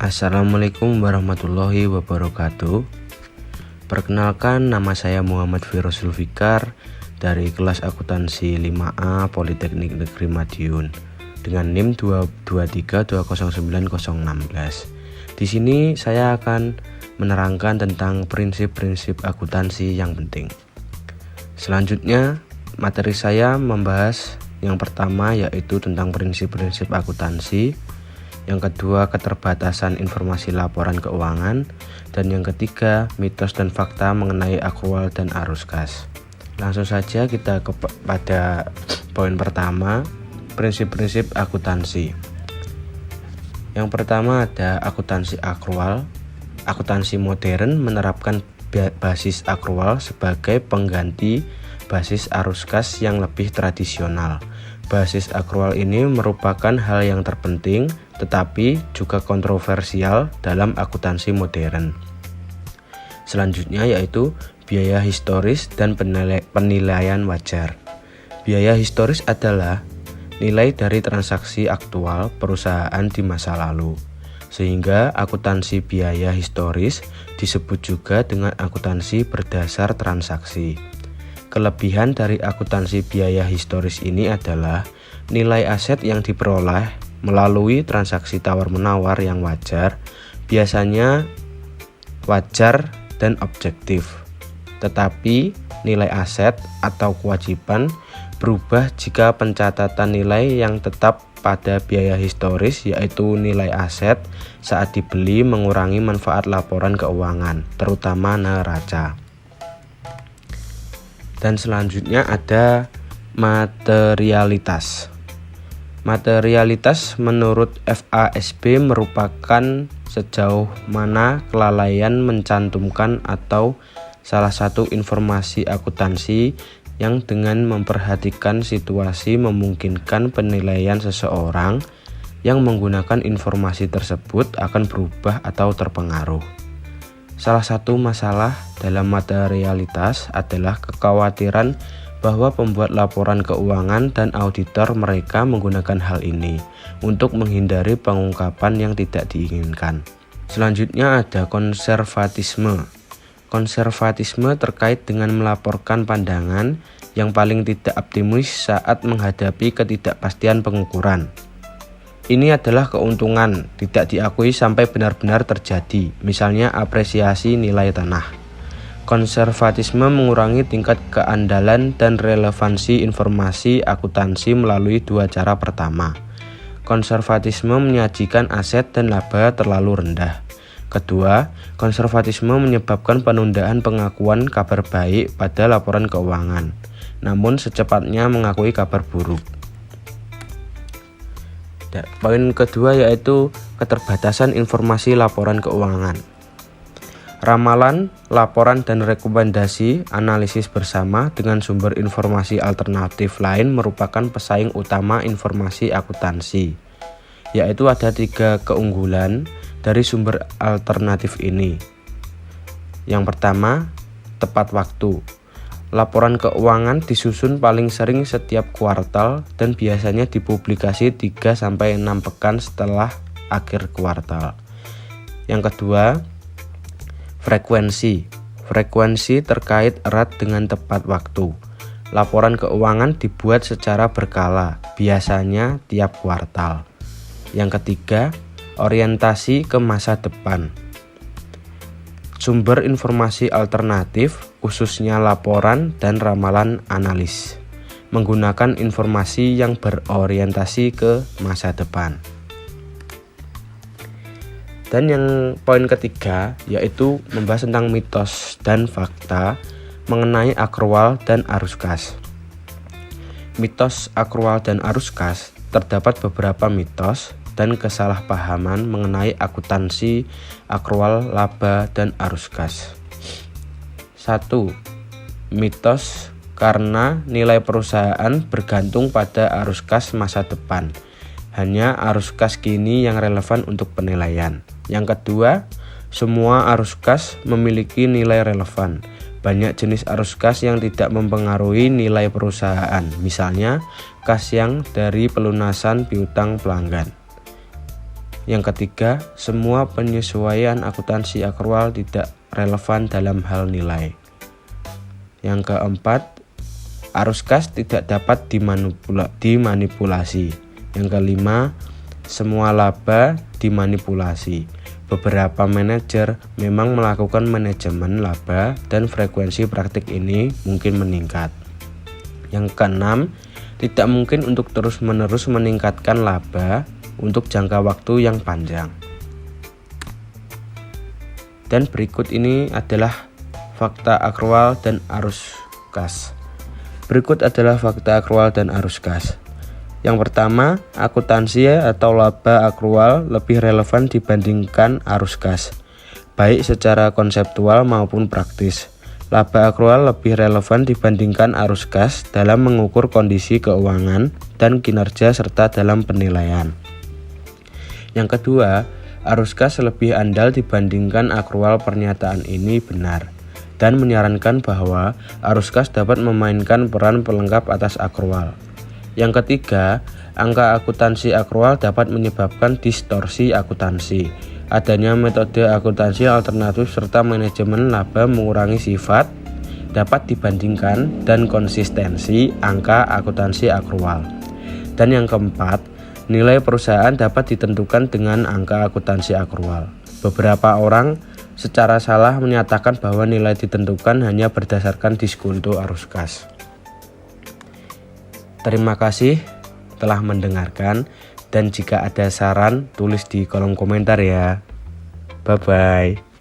Assalamualaikum warahmatullahi wabarakatuh. Perkenalkan, nama saya Muhammad Firuz Zulfikar dari kelas akuntansi 5A Politeknik Negeri Madiun dengan NIM 223209016. Di sini saya akan menerangkan tentang prinsip-prinsip akuntansi yang penting. Selanjutnya, materi saya membahas yang pertama yaitu tentang prinsip-prinsip akuntansi. Yang kedua, keterbatasan informasi laporan keuangan. Dan yang ketiga, mitos dan fakta mengenai akrual dan arus kas. Langsung saja kita kepada poin pertama, prinsip-prinsip akuntansi. Yang pertama ada akuntansi akrual. Akuntansi modern menerapkan basis akrual sebagai pengganti basis arus kas yang lebih tradisional. Basis akrual ini merupakan hal yang terpenting tetapi juga kontroversial dalam akuntansi modern. Selanjutnya yaitu biaya historis dan penilaian wajar. Biaya historis adalah nilai dari transaksi aktual perusahaan di masa lalu. Sehingga akuntansi biaya historis disebut juga dengan akuntansi berdasar transaksi. Kelebihan dari akuntansi biaya historis ini adalah nilai aset yang diperoleh melalui transaksi tawar-menawar yang wajar, biasanya wajar dan objektif. Tetapi nilai aset atau kewajiban berubah jika pencatatan nilai yang tetap pada biaya historis yaitu nilai aset saat dibeli mengurangi manfaat laporan keuangan, terutama neraca. Dan selanjutnya ada materialitas. Materialitas menurut FASB merupakan sejauh mana kelalaian mencantumkan atau salah satu informasi akuntansi yang dengan memperhatikan situasi memungkinkan penilaian seseorang yang menggunakan informasi tersebut akan berubah atau terpengaruh. Salah satu masalah dalam materialitas adalah kekhawatiran bahwa pembuat laporan keuangan dan auditor mereka menggunakan hal ini untuk menghindari pengungkapan yang tidak diinginkan. Selanjutnya ada konservatisme. Konservatisme terkait dengan melaporkan pandangan yang paling tidak optimis saat menghadapi ketidakpastian pengukuran. Ini adalah keuntungan tidak diakui sampai benar-benar terjadi, misalnya apresiasi nilai tanah. Konservatisme mengurangi tingkat keandalan dan relevansi informasi akuntansi melalui dua cara. Pertama, konservatisme menyajikan aset dan laba terlalu rendah. Kedua, konservatisme menyebabkan penundaan pengakuan kabar baik pada laporan keuangan, namun secepatnya mengakui kabar buruk. Poin kedua yaitu keterbatasan informasi laporan keuangan. Ramalan, laporan dan rekomendasi analisis bersama dengan sumber informasi alternatif lain merupakan pesaing utama informasi akuntansi. Yaitu ada 3 keunggulan dari sumber alternatif ini. Yang pertama, tepat waktu. Laporan keuangan disusun paling sering setiap kuartal dan biasanya dipublikasi 3-6 pekan setelah akhir kuartal. Yang kedua, frekuensi. Frekuensi terkait erat dengan tepat waktu. Laporan keuangan dibuat secara berkala, biasanya tiap kuartal. Yang ketiga, orientasi ke masa depan. Sumber informasi alternatif, khususnya laporan dan ramalan analis, menggunakan informasi yang berorientasi ke masa depan. Dan yang poin ketiga yaitu membahas tentang mitos dan fakta mengenai akrual dan arus kas. Mitos akrual dan arus kas, terdapat beberapa mitos dan kesalahpahaman mengenai akuntansi akrual, laba, dan arus kas. 1. Mitos karena nilai perusahaan bergantung pada arus kas masa depan. Hanya arus kas kini yang relevan untuk penilaian. Yang kedua, semua arus kas memiliki nilai relevan. Banyak jenis arus kas yang tidak mempengaruhi nilai perusahaan, misalnya kas yang dari pelunasan piutang pelanggan. Yang ketiga, semua penyesuaian akuntansi akrual tidak relevan dalam hal nilai. Yang keempat, arus kas tidak dapat dimanipulasi. Yang kelima, semua laba dimanipulasi. Beberapa manajer memang melakukan manajemen laba dan frekuensi praktik ini mungkin meningkat. Yang keenam, tidak mungkin untuk terus-menerus meningkatkan laba untuk jangka waktu yang panjang. Dan berikut ini adalah fakta akrual dan arus kas. Berikut adalah fakta akrual dan arus kas. Yang pertama, akuntansi atau laba akrual lebih relevan dibandingkan arus kas, baik secara konseptual maupun praktis. Laba akrual lebih relevan dibandingkan arus kas dalam mengukur kondisi keuangan dan kinerja serta dalam penilaian. Yang kedua, arus kas lebih andal dibandingkan akrual. Pernyataan ini benar dan menyarankan bahwa arus kas dapat memainkan peran pelengkap atas akrual. Yang ketiga, angka akuntansi akrual dapat menyebabkan distorsi akuntansi. Adanya metode akuntansi alternatif serta manajemen laba mengurangi sifat dapat dibandingkan dan konsistensi angka akuntansi akrual. Dan yang keempat, nilai perusahaan dapat ditentukan dengan angka akuntansi akrual. Beberapa orang secara salah menyatakan bahwa nilai ditentukan hanya berdasarkan diskonto arus kas. Terima kasih telah mendengarkan, dan jika ada saran tulis di kolom komentar ya. Bye bye.